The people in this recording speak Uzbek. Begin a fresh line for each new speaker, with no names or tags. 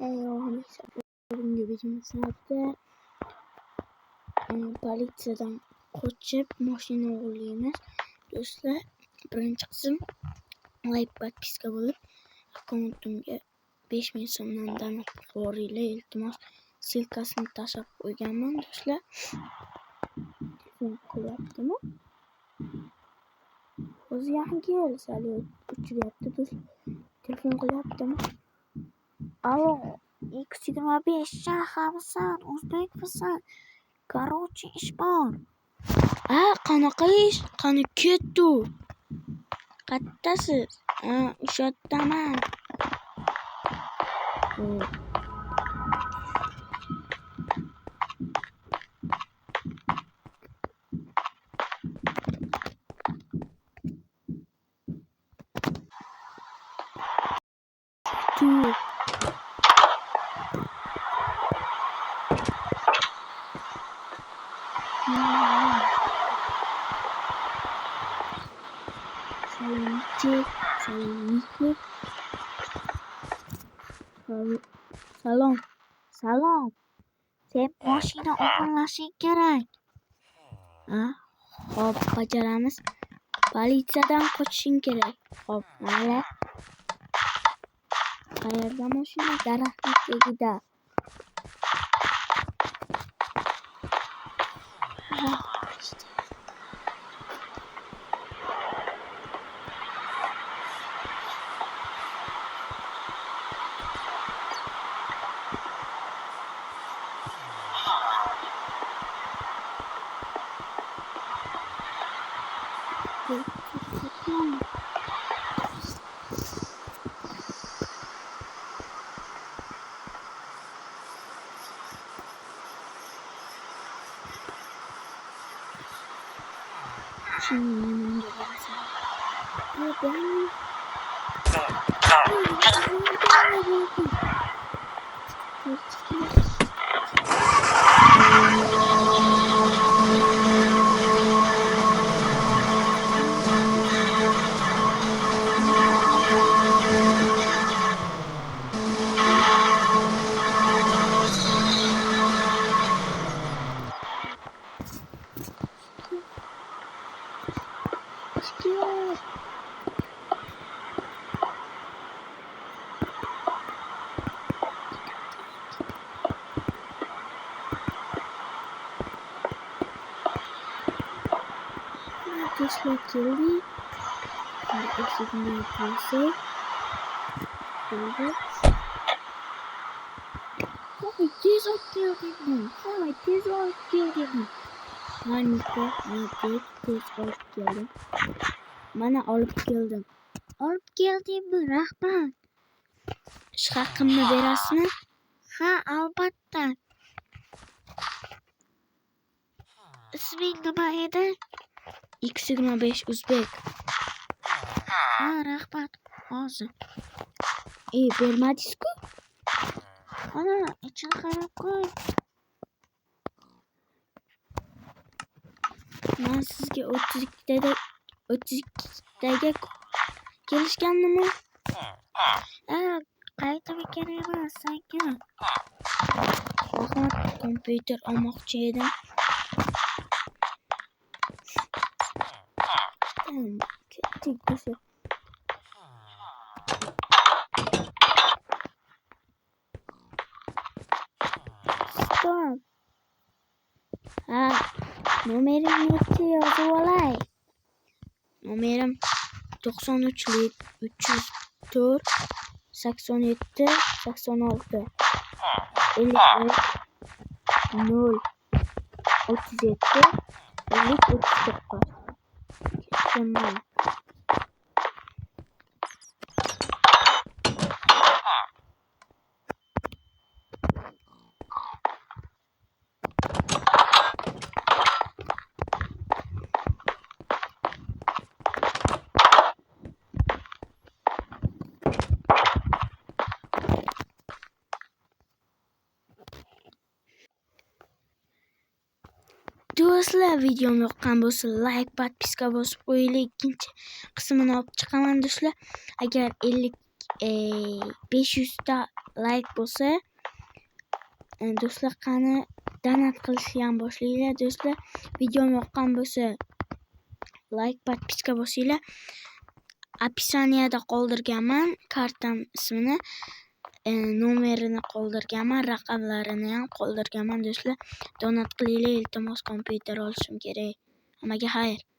Neyse bugünkü videomuzda politsiyadan qochib mashina o'g'irlaymiz. Do'stlar, birinchi qism like podpiska bo'lib, akkauntimga 5000 so'mdan donat yuboringlar. Iltimos, silkasini tashlab qo'yganman do'stlar. Telefon qilyaptimi? O'zi yangi sali uchiryapti do'stlar. Telefon qilyaptimi? Alo, X25 shaharmisan, o'zbekmisan? Короче, ish bor. Qanaqa ish? Qani ketdi? Qattasiz? O'sha yerdaman. Salom. Sen mashina o'g'irlashing kerak. Xo'p, bajaramiz. Politsiyadan qochishing kerak. Xo'p, mayli. Qayerda mashina? Daraxtning tagida. Do'stlar, keldik. Eshikni yopsak. Tez olib keldim. Mana olib keldim. Olib keldingmi, rahmat. Ish haqimni berasizmi? Ha, albatta. Isming nima edi? X25 o'zbek. Rahmat. Hozir. Bermadingiz-ku? Ana, ichini qarab qo'y. Men sizga 32dagi kelishgandimmi? Qaytib kerak emas, senga. Rahmat, kompyuter olmoqchi edim. Ketdik do'stlar. Stop. Nomerimni yozib olay. Nomerim 93lik 304 87 86 50 0 37 50 39. Tamam. Do'stlar, videom yoqqan bo'lsa like, podpiska bosib qo'yinglar. Ikkinchi qismini olib chiqaman do'stlar. Agar 500 ta like bo'lsa, do'stlar qani donat qilishni ham boshlanglar. Do'stlar, videom yoqqan bo'lsa, like, podpiska bosinglar. Описаниеda qoldirganman kartam ismini, nomerini qoldirganman, raqamlarini ham qoldirganman do'stlar. Donat qilinglar, iltimos kompyuter olishim kerak. Hammaga xayr.